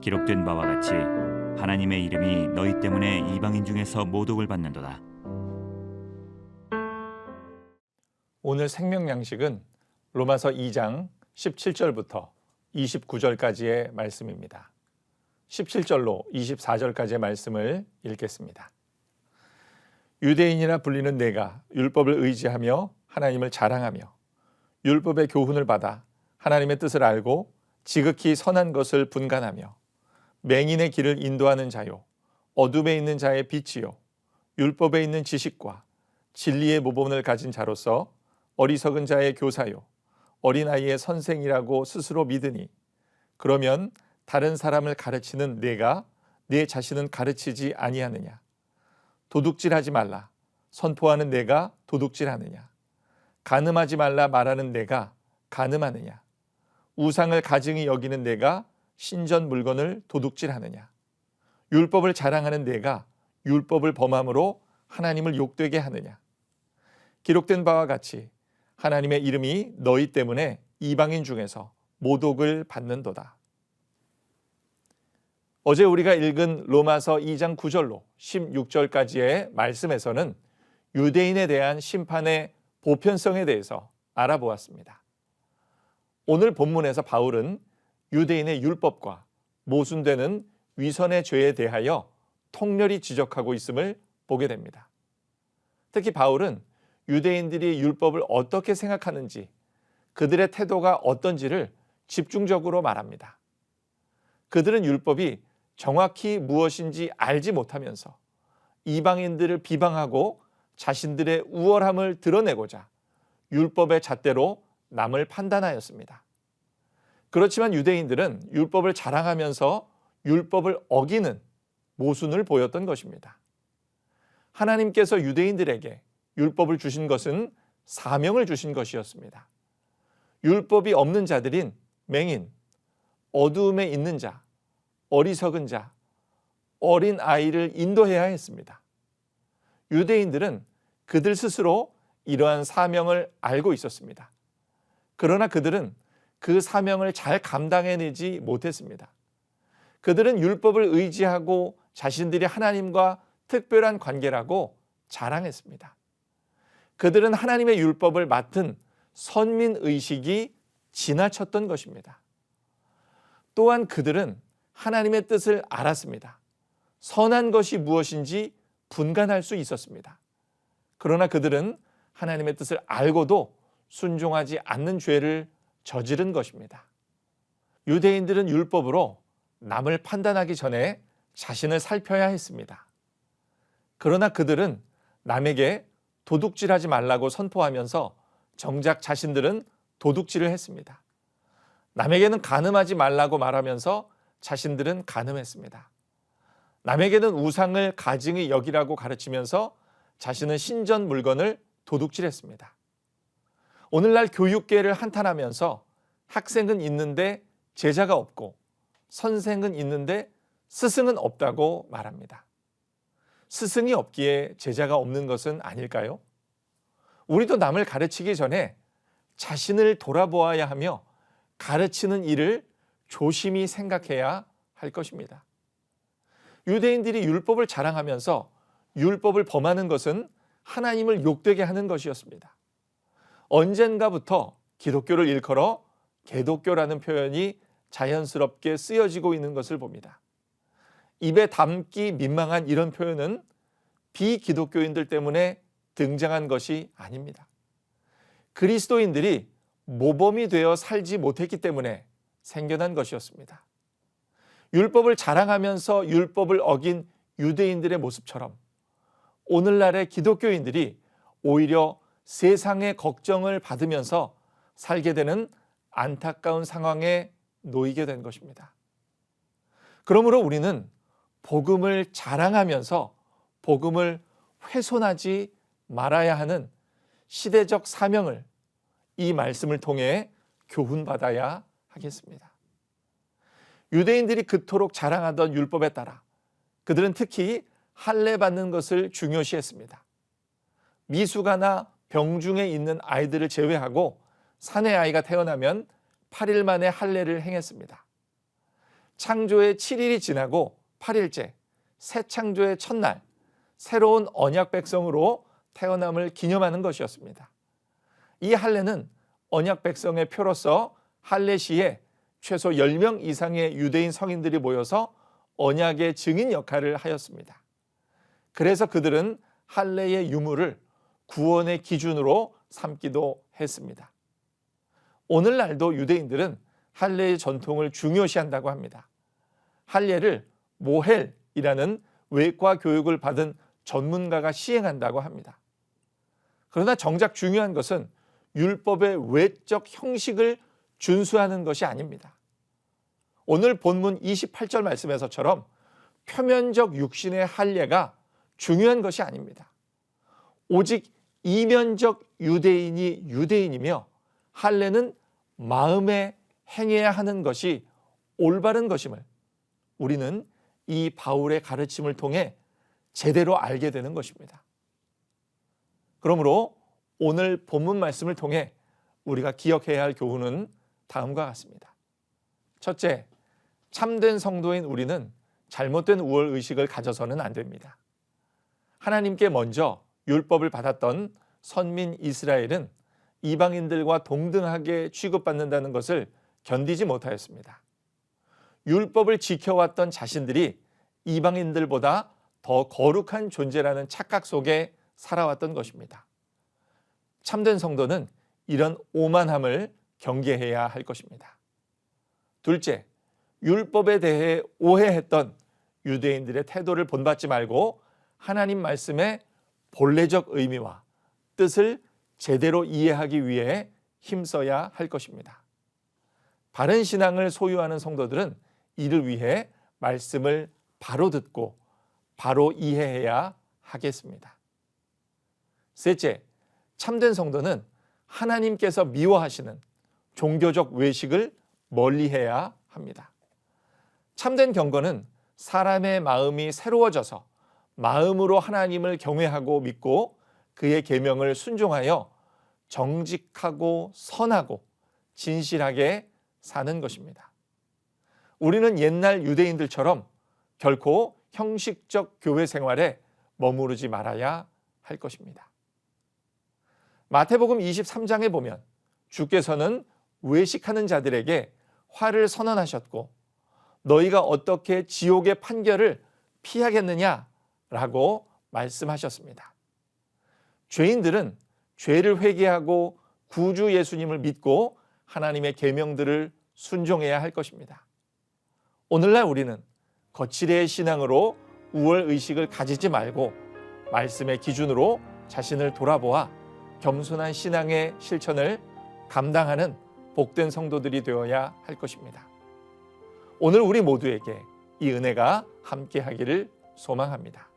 기록된 바와 같이 하나님의 이름이 너희 때문에 이방인 중에서 모독을 받는도다. 오늘 생명 양식은 로마서 2장 17절부터 29절까지의 말씀입니다. 17절로 24절까지의 말씀을 읽겠습니다. 유대인이라 불리는 내가 율법을 의지하며 하나님을 자랑하며 율법의 교훈을 받아 하나님의 뜻을 알고 지극히 선한 것을 분간하며 맹인의 길을 인도하는 자요 어둠에 있는 자의 빛이요 율법에 있는 지식과 진리의 모범을 가진 자로서 어리석은 자의 교사요 어린아이의 선생이라고 스스로 믿으니 그러면 다른 사람을 가르치는 내가 내 자신은 가르치지 아니하느냐. 도둑질하지 말라 선포하는 내가 도둑질하느냐. 간음하지 말라 말하는 내가 간음하느냐. 우상을 가증히 여기는 내가 신전 물건을 도둑질하느냐. 율법을 자랑하는 내가 율법을 범함으로 하나님을 욕되게 하느냐. 기록된 바와 같이 하나님의 이름이 너희 때문에 이방인 중에서 모독을 받는도다. 어제 우리가 읽은 로마서 2장 9절로 16절까지의 말씀에서는 유대인에 대한 심판의 보편성에 대해서 알아보았습니다. 오늘 본문에서 바울은 유대인의 율법과 모순되는 위선의 죄에 대하여 통렬히 지적하고 있음을 보게 됩니다. 특히 바울은 유대인들이 율법을 어떻게 생각하는지 그들의 태도가 어떤지를 집중적으로 말합니다. 그들은 율법이 정확히 무엇인지 알지 못하면서 이방인들을 비방하고 자신들의 우월함을 드러내고자 율법의 잣대로 남을 판단하였습니다. 그렇지만 유대인들은 율법을 자랑하면서 율법을 어기는 모순을 보였던 것입니다. 하나님께서 유대인들에게 율법을 주신 것은 사명을 주신 것이었습니다. 율법이 없는 자들인 맹인, 어두움에 있는 자, 어리석은 자, 어린 아이를 인도해야 했습니다. 유대인들은 그들 스스로 이러한 사명을 알고 있었습니다. 그러나 그들은 그 사명을 잘 감당해내지 못했습니다. 그들은 율법을 의지하고 자신들이 하나님과 특별한 관계라고 자랑했습니다. 그들은 하나님의 율법을 맡은 선민의식이 지나쳤던 것입니다. 또한 그들은 하나님의 뜻을 알았습니다. 선한 것이 무엇인지 분간할 수 있었습니다. 그러나 그들은 하나님의 뜻을 알고도 순종하지 않는 죄를 저지른 것입니다. 유대인들은 율법으로 남을 판단하기 전에 자신을 살펴야 했습니다. 그러나 그들은 남에게 도둑질하지 말라고 선포하면서 정작 자신들은 도둑질을 했습니다. 남에게는 간음하지 말라고 말하면서 자신들은 간음했습니다. 남에게는 우상을 가증히 여기라고 가르치면서 자신은 신전 물건을 도둑질했습니다. 오늘날 교육계를 한탄하면서 학생은 있는데 제자가 없고 선생은 있는데 스승은 없다고 말합니다. 스승이 없기에 제자가 없는 것은 아닐까요? 우리도 남을 가르치기 전에 자신을 돌아보아야 하며 가르치는 일을 조심히 생각해야 할 것입니다. 유대인들이 율법을 자랑하면서 율법을 범하는 것은 하나님을 욕되게 하는 것이었습니다. 언젠가부터 기독교를 일컬어 개독교라는 표현이 자연스럽게 쓰여지고 있는 것을 봅니다. 입에 담기 민망한 이런 표현은 비기독교인들 때문에 등장한 것이 아닙니다. 그리스도인들이 모범이 되어 살지 못했기 때문에 생겨난 것이었습니다. 율법을 자랑하면서 율법을 어긴 유대인들의 모습처럼 오늘날의 기독교인들이 오히려 세상의 걱정을 받으면서 살게 되는 안타까운 상황에 놓이게 된 것입니다. 그러므로 우리는 복음을 자랑하면서 복음을 훼손하지 말아야 하는 시대적 사명을 이 말씀을 통해 교훈받아야 하겠습니다. 유대인들이 그토록 자랑하던 율법에 따라 그들은 특히 할례 받는 것을 중요시했습니다. 미숙아나 병중에 있는 아이들을 제외하고 사내 아이가 태어나면 8일 만에 할례를 행했습니다. 창조의 7일이 지나고 8일째 새 창조의 첫날 새로운 언약 백성으로 태어남을 기념하는 것이었습니다. 이 할례는 언약 백성의 표로서 할례 시에 최소 10명 이상의 유대인 성인들이 모여서 언약의 증인 역할을 하였습니다. 그래서 그들은 할례의 유무를 구원의 기준으로 삼기도 했습니다. 오늘날도 유대인들은 할례의 전통을 중요시한다고 합니다. 할례를 모헬이라는 외과 교육을 받은 전문가가 시행한다고 합니다. 그러나 정작 중요한 것은 율법의 외적 형식을 준수하는 것이 아닙니다. 오늘 본문 28절 말씀에서처럼 표면적 육신의 할례가 중요한 것이 아닙니다. 오직 이면적 유대인이 유대인이며 할례는 마음에 행해야 하는 것이 올바른 것임을 우리는 이 바울의 가르침을 통해 제대로 알게 되는 것입니다. 그러므로 오늘 본문 말씀을 통해 우리가 기억해야 할 교훈은 다음과 같습니다. 첫째, 참된 성도인 우리는 잘못된 우월의식을 가져서는 안 됩니다. 하나님께 먼저 율법을 받았던 선민 이스라엘은 이방인들과 동등하게 취급받는다는 것을 견디지 못하였습니다. 율법을 지켜왔던 자신들이 이방인들보다 더 거룩한 존재라는 착각 속에 살아왔던 것입니다. 참된 성도는 이런 오만함을 경계해야 할 것입니다. 둘째, 율법에 대해 오해했던 유대인들의 태도를 본받지 말고 하나님 말씀의 본래적 의미와 뜻을 제대로 이해하기 위해 힘써야 할 것입니다. 바른 신앙을 소유하는 성도들은 이를 위해 말씀을 바로 듣고 바로 이해해야 하겠습니다. 셋째, 참된 성도는 하나님께서 미워하시는 종교적 외식을 멀리해야 합니다. 참된 경건은 사람의 마음이 새로워져서 마음으로 하나님을 경외하고 믿고 그의 계명을 순종하여 정직하고 선하고 진실하게 사는 것입니다. 우리는 옛날 유대인들처럼 결코 형식적 교회 생활에 머무르지 말아야 할 것입니다. 마태복음 23장에 보면 주께서는 외식하는 자들에게 화를 선언하셨고 너희가 어떻게 지옥의 판결을 피하겠느냐라고 말씀하셨습니다. 죄인들은 죄를 회개하고 구주 예수님을 믿고 하나님의 계명들을 순종해야 할 것입니다. 오늘날 우리는 거칠의 신앙으로 우월의식을 가지지 말고 말씀의 기준으로 자신을 돌아보아 겸손한 신앙의 실천을 감당하는 복된 성도들이 되어야 할 것입니다. 오늘 우리 모두에게 이 은혜가 함께하기를 소망합니다.